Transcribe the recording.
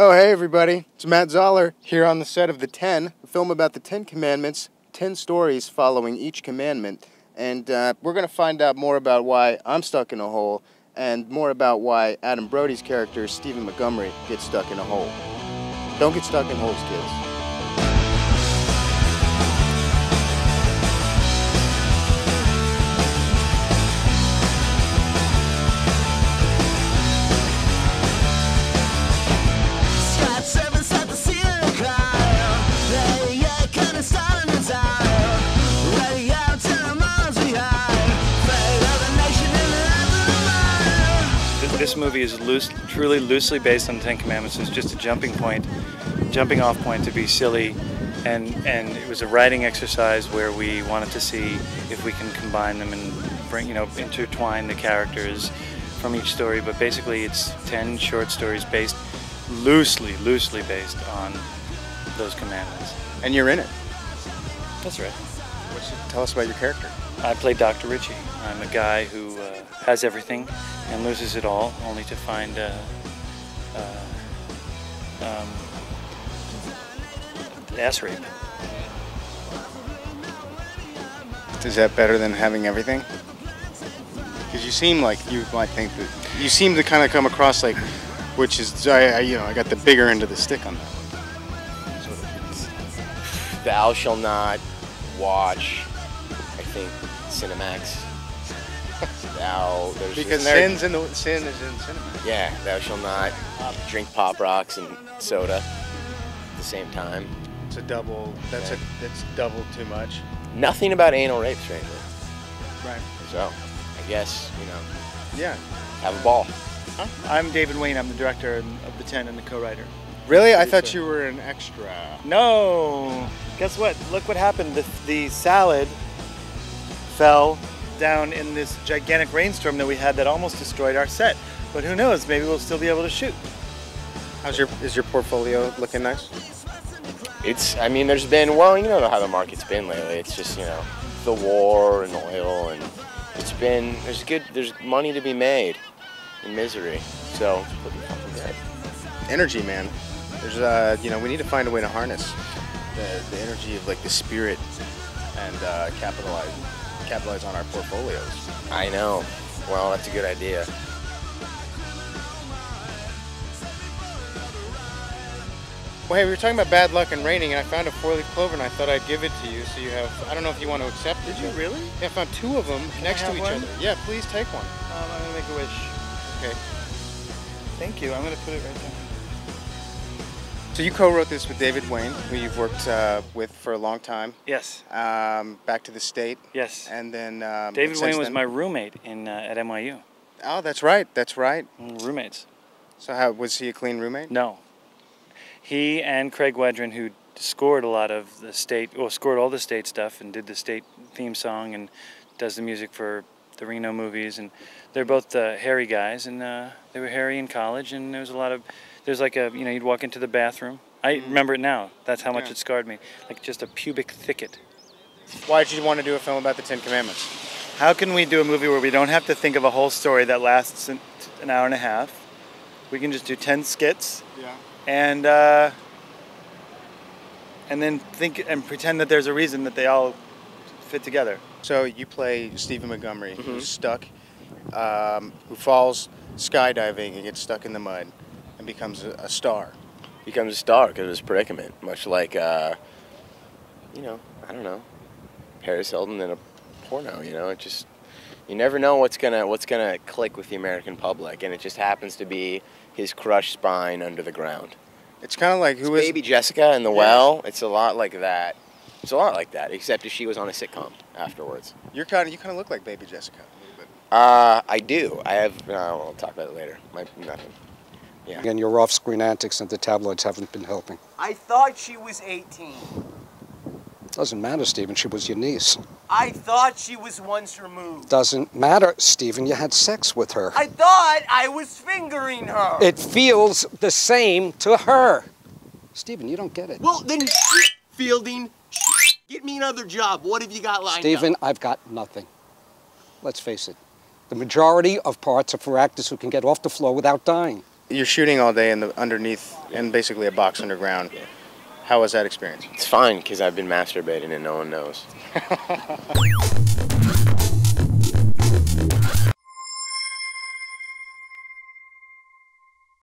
Oh, hey everybody, it's Matt Zoller here on the set of The 10, a film about the 10 Commandments, 10 stories following each commandment. And we're going to find out more about why I'm stuck in a hole and more about why Adam Brody's character, Stephen Montgomery, gets stuck in a hole. Don't get stuck in holes, kids. This movie is truly loosely based on the Ten Commandments. It's just a jumping off point to be silly, and it was a writing exercise where we wanted to see if we can combine them and intertwine the characters from each story. But basically, it's 10 short stories based loosely based on those commandments. And you're in it. That's right. Tell us about your character. I play Dr. Ritchie. I'm a guy who has everything and loses it all, only to find ass rape. Is that better than having everything? Because you seem like you might think that you seem to kind of come across like, which is I got the bigger end of the stick on that. Thou shall not watch, I think, Cinemax. Because sin is in Cinemax. Yeah, thou shall not drink Pop Rocks and soda at the same time. It's a double. That's double too much. Nothing about anal rape, strangely. Right. So, I guess Yeah. have a ball. Huh? I'm David Wayne. I'm the director of the 10 and the co-writer. Really? I thought you were an extra. No. Guess what? Look what happened. The salad fell down in this gigantic rainstorm that we had that almost destroyed our set. But who knows? Maybe we'll still be able to shoot. Is your portfolio looking nice? There's been, well, you know how the market's been lately. It's just, the war and oil, and there's money to be made in misery. So, it's pretty fucking good. Energy, man. There's, we need to find a way to harness the energy of like the spirit and capitalize on our portfolios. I know. Well, that's a good idea. Well, hey, we were talking about bad luck and raining, and I found a 4-leaf clover, and I thought I'd give it to you, so you have. I don't know if you want to accept it. Did you really? Yeah, I found 2 of them next to each other. Yeah, please take one. I'm gonna make a wish. Okay. Thank you. I'm gonna put it right there. So you co-wrote this with David Wayne, who you've worked with for a long time. Yes. Back to the State. Yes. And then David Wayne was my roommate at NYU. Oh, that's right. That's right. Roommates. So was he a clean roommate? No. He and Craig Wedren, who scored a lot of the State, scored all the State stuff and did the State theme song and does the music for the Reno movies, and they're both hairy guys, and they were hairy in college, and there's you'd walk into the bathroom. I remember it now. That's how much it scarred me. Like just a pubic thicket. Why did you want to do a film about the 10 Commandments? How can we do a movie where we don't have to think of a whole story that lasts an hour and a half? We can just do 10 skits. Yeah. And then think and pretend that there's a reason that they all fit together. So you play Stephen Montgomery, who's stuck, who falls skydiving and gets stuck in the mud and becomes a star. Becomes a star because of his predicament, much like, I don't know, Paris Hilton in a porno. It just, you never know what's gonna click with the American public, and it just happens to be his crushed spine under the ground. It's kind of like Baby Jessica in the well. It's a lot like that. It's a lot like that, except if she was on a sitcom afterwards. You kind of look like Baby Jessica a little bit. I do. I have. We'll talk about it later. Nothing. Yeah. Again, your off-screen antics and the tabloids haven't been helping. I thought she was 18. Doesn't matter, Stephen. She was your niece. I thought she was once removed. Doesn't matter, Stephen. You had sex with her. I thought I was fingering her. It feels the same to her. Stephen, you don't get it. Well, then Fielding, get me another job. What have you got lined Stephen, up? I've got nothing. Let's face it. The majority of parts are for actors who can get off the floor without dying. you're shooting all day in the underneath in basically a box underground. Yeah. How was that experience? It's fine because I've been masturbating and no one knows.